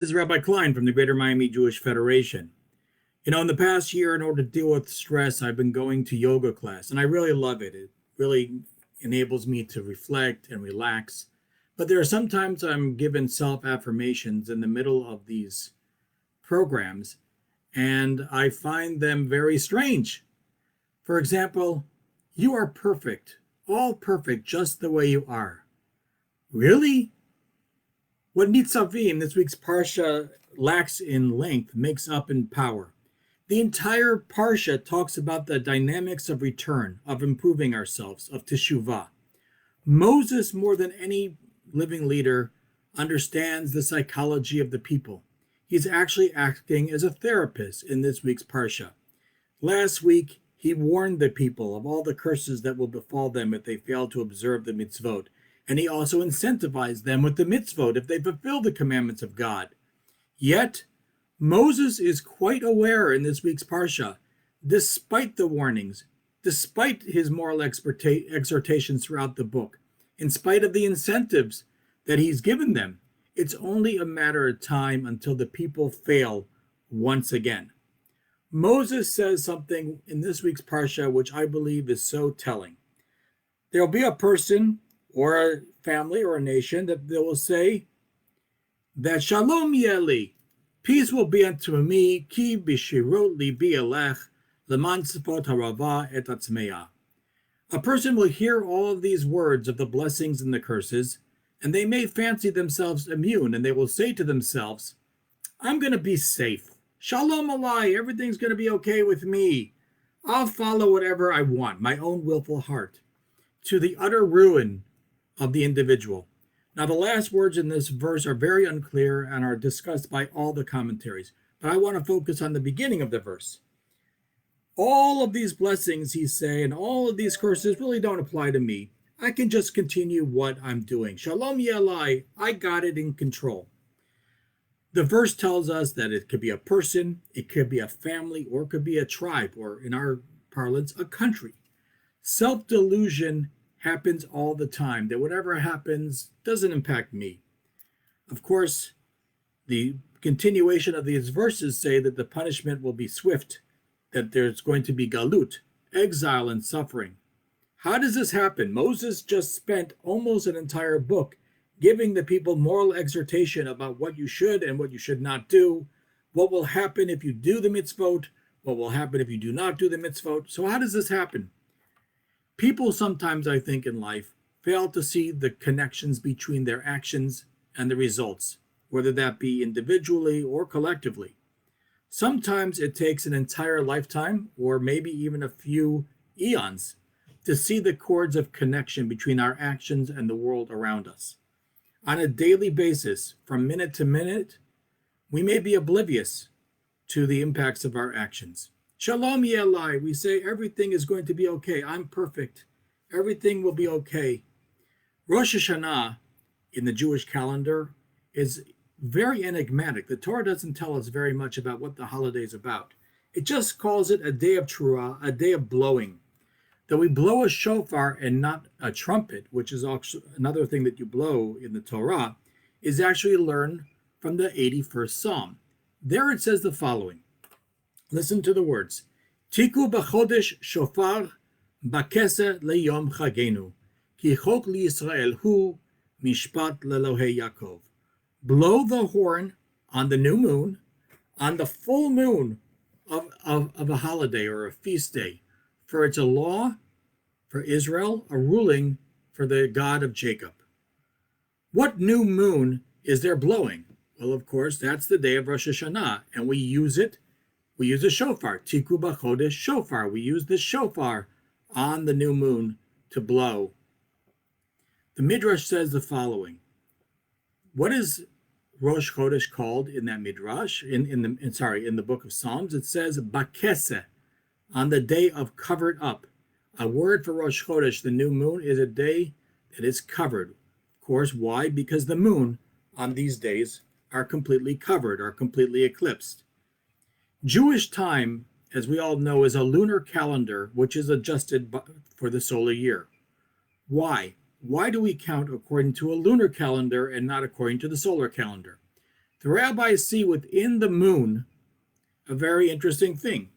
This is Rabbi Klein from the Greater Miami Jewish Federation. In the past year, in order to deal with stress, I've been going to yoga class, and I really love it. It really enables me to reflect and relax. But there are sometimes I'm given self affirmations in the middle of these programs, and I find them very strange. For example, you are perfect, all perfect, just the way you are. Really? What Nitzvavim, this week's Parsha, lacks in length makes up in power. The entire Parsha talks about the dynamics of return, of improving ourselves, of teshuvah. Moses, more than any living leader, understands the psychology of the people. He's actually acting as a therapist in this week's Parsha. Last week, he warned the people of all the curses that will befall them if they fail to observe the mitzvot. And he also incentivized them with the mitzvot if they fulfill the commandments of God. Yet, Moses is quite aware in this week's Parsha, despite the warnings, despite his moral exhortations throughout the book, in spite of the incentives that he's given them, it's only a matter of time until the people fail once again. Moses says something in this week's Parsha which I believe is so telling. There will be a person or a family or a nation that they will say that Shalom Yeli, peace will be unto me, ki bishirot libi elech, leman tzipot harava et atzmeya. A person will hear all of these words of the blessings and the curses, and they may fancy themselves immune, and they will say to themselves, I'm going to be safe. Shalom alai, everything's going to be okay with me. I'll follow whatever I want, my own willful heart, to the utter ruin of the individual. Now, the last words in this verse are very unclear and are discussed by all the commentaries, but I want to focus on the beginning of the verse. All of these blessings, he's saying, all of these curses really don't apply to me. I can just continue what I'm doing. Shalom yelai, I got it in control. The verse tells us that it could be a person, it could be a family, or it could be a tribe, or in our parlance, a country. Self-delusion happens all the time, that whatever happens doesn't impact me. Of course, the continuation of these verses say that the punishment will be swift, that there's going to be galut, exile and suffering. How does this happen? Moses just spent almost an entire book giving the people moral exhortation about what you should and what you should not do, what will happen if you do the mitzvot, what will happen if you do not do the mitzvot. So how does this happen? People sometimes, I think, in life fail to see the connections between their actions and the results, whether that be individually or collectively. Sometimes it takes an entire lifetime, or maybe even a few eons, to see the cords of connection between our actions and the world around us. On a daily basis, from minute to minute, we may be oblivious to the impacts of our actions. Shalom yelai, we say everything is going to be okay. I'm perfect. Everything will be okay. Rosh Hashanah in the Jewish calendar is very enigmatic. The Torah doesn't tell us very much about what the holiday is about. It just calls it a day of Truah, a day of blowing. That we blow a shofar and not a trumpet, which is also another thing that you blow in the Torah, is actually learned from the 81st Psalm. There it says the following. Listen to the words. Tiku b'chodesh shofar b'keseh leyom chagenu, ki chok liYisrael hu mishpat lelohei Yaakov. Blow the horn on the new moon, on the full moon of a holiday or a feast day, for it's a law for Israel, a ruling for the God of Jacob. What new moon is there blowing? Well, of course, that's the day of Rosh Hashanah, and we use it. We use a shofar, Tiku b'chodesh shofar. We use the shofar on the new moon to blow. The Midrash says the following. What is Rosh Chodesh called in that Midrash? In the book of Psalms, it says Bakeseh, on the day of covered up. A word for Rosh Chodesh, the new moon, is a day that is covered. Of course, why? Because the moon on these days are completely covered, are completely eclipsed. Jewish time, as we all know, is a lunar calendar which is adjusted for the solar year. Why? Why do we count according to a lunar calendar and not according to the solar calendar? The rabbis see within the moon a very interesting thing.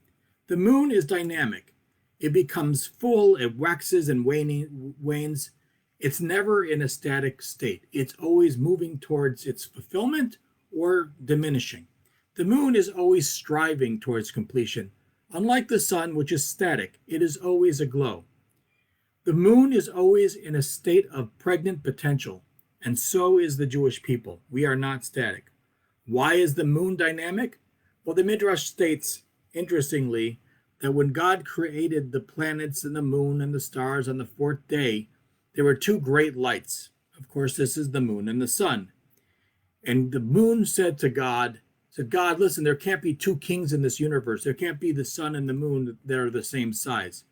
The moon is dynamic. It becomes full, it waxes and wanes. It's never in a static state. It's always moving towards its fulfillment or diminishing. The moon is always striving towards completion. Unlike the sun, which is static, it is always aglow. The moon is always in a state of pregnant potential, and so is the Jewish people. We are not static. Why is the moon dynamic? Well, the Midrash states, interestingly, that when God created the planets and the moon and the stars on the fourth day, there were two great lights. Of course, this is the moon and the sun. And the moon said to God, listen, there can't be two kings in this universe. There can't be the sun and the moon that are the same size.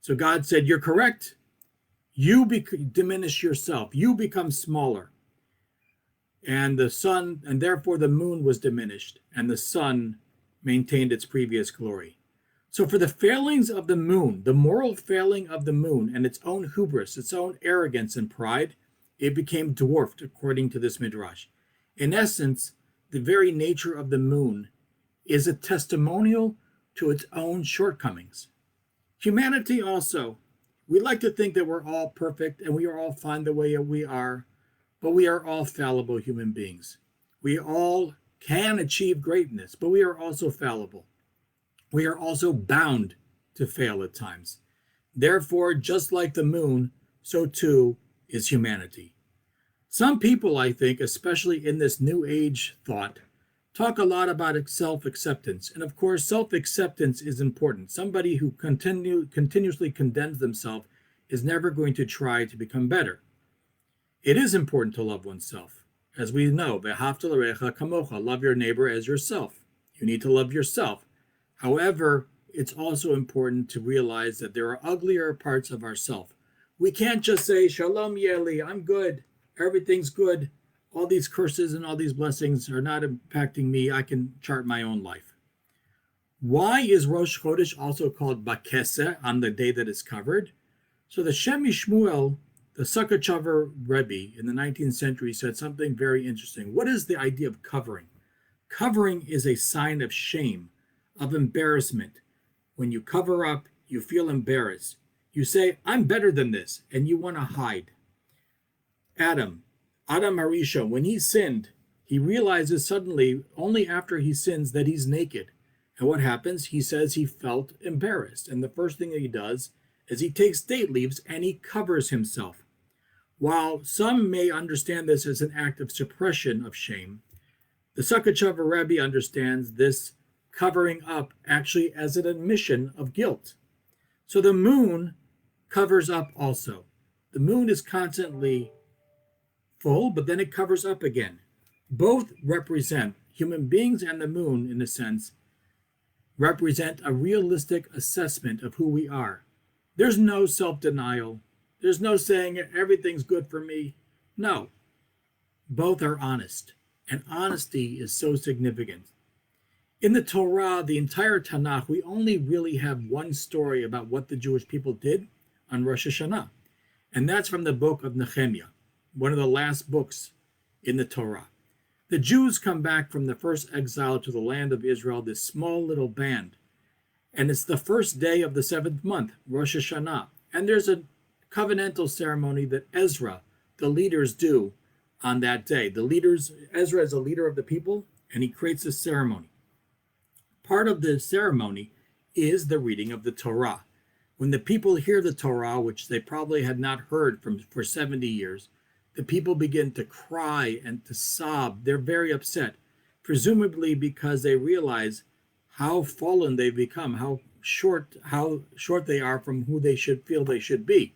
So God said, you're correct. You diminish yourself. You become smaller. And the sun, and therefore the moon was diminished, and the sun maintained its previous glory. So for the failings of the moon, the moral failing of the moon and its own hubris, its own arrogance and pride, it became dwarfed according to this midrash. In essence, the very nature of the moon is a testimonial to its own shortcomings. Humanity also, we like to think that we're all perfect and we are all fine the way we are, but we are all fallible human beings. We all can achieve greatness, but we are also fallible. We are also bound to fail at times. Therefore, just like the moon, so too is humanity. Some people, I think, especially in this new age thought, talk a lot about self-acceptance. And of course, self-acceptance is important. Somebody who continuously condemns themselves is never going to try to become better. It is important to love oneself. As we know, v'ahavta l'recha kamocha, love your neighbor as yourself. You need to love yourself. However, it's also important to realize that there are uglier parts of ourself. We can't just say, Shalom Yeli, I'm good, everything's good. All these curses and all these blessings are not impacting me. I can chart my own life. Why is Rosh Chodesh also called Bakese, on the day that it's covered? So the Shem Shmuel, the Sakachover Rebbe in the 19th century, said something very interesting. What is the idea of covering? Covering is a sign of shame, of embarrassment. When you cover up, you feel embarrassed. You say, I'm better than this, and you want to hide. Adam Harishon, when he sinned, he realizes suddenly, only after he sins, that he's naked. And what happens? He says he felt embarrassed. And the first thing that he does is he takes date leaves and he covers himself. While some may understand this as an act of suppression of shame, the Sakachover Rebbe understands this covering up actually as an admission of guilt. So the moon covers up also. The moon is constantly full, but then it covers up again. Both represent, human beings and the moon, in a sense, represent a realistic assessment of who we are. There's no self-denial. There's no saying everything's good for me. No. Both are honest. And honesty is so significant. In the Torah, the entire Tanakh, we only really have one story about what the Jewish people did on Rosh Hashanah. And that's from the book of Nehemiah, one of the last books in the Torah. The Jews come back from the first exile to the land of Israel, this small little band. And it's the first day of the 7th month, Rosh Hashanah. And there's a covenantal ceremony that Ezra, the leaders, do on that day. Ezra is a leader of the people, and he creates a ceremony. Part of the ceremony is the reading of the Torah. When the people hear the Torah, which they probably had not heard for 70 years, the people begin to cry and to sob. They're very upset, presumably because they realize how fallen they've become, how short they are from who they should feel they should be.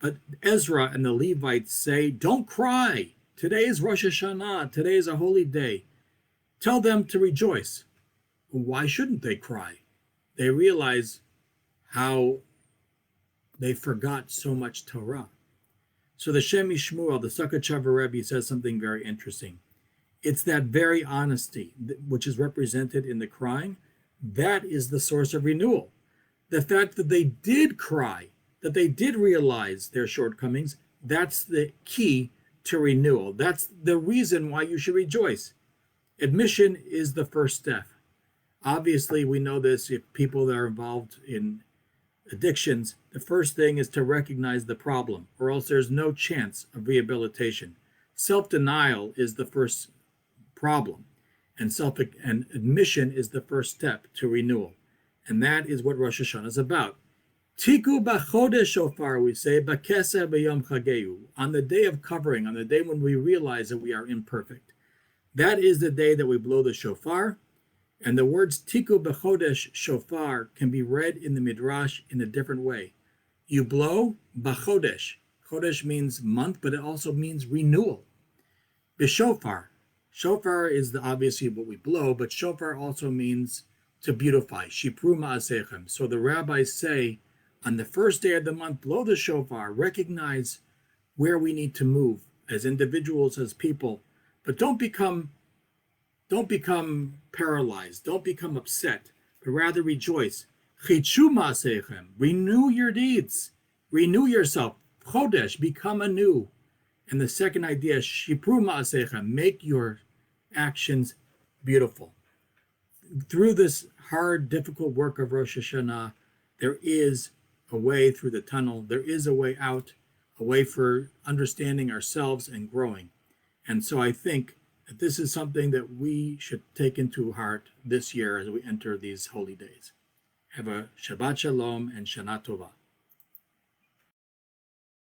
But Ezra and the Levites say, don't cry. Today is Rosh Hashanah. Today is a holy day. Tell them to rejoice. Why shouldn't they cry? They realize how they forgot so much Torah. So the Shem Shmuel, the Sakachover Rebbe, says something very interesting. It's that very honesty, which is represented in the crying, that is the source of renewal. The fact that they did cry, that they did realize their shortcomings, that's the key to renewal. That's the reason why you should rejoice. Admission is the first step. Obviously, we know this if people that are involved in addictions, the first thing is to recognize the problem, or else there's no chance of rehabilitation. Self-denial is the first problem, and admission is the first step to renewal. And that is what Rosh Hashanah is about. Tiku b'chodesh shofar, we say, b'keser b'yom chageu, on the day of covering, on the day when we realize that we are imperfect. That is the day that we blow the shofar. And the words tiku b'chodesh shofar can be read in the Midrash in a different way. You blow b'chodesh. Chodesh means month, but it also means renewal. B'shofar. Shofar is obviously what we blow, but shofar also means to beautify. Shipru ma'asechem. So the rabbis say, on the first day of the month, blow the shofar. Recognize where we need to move as individuals, as people, but don't become paralyzed. Don't become upset, but rather rejoice. Chichu ma'asechem. Renew your deeds. Renew yourself. Chodesh, become anew. And the second idea, shipru ma'asechem. Make your actions beautiful. Through this hard, difficult work of Rosh Hashanah, there is a way through the tunnel. There is a way out, a way for understanding ourselves and growing. And so I think that this is something that we should take into heart this year as we enter these holy days. Have a Shabbat Shalom and Shana Tova.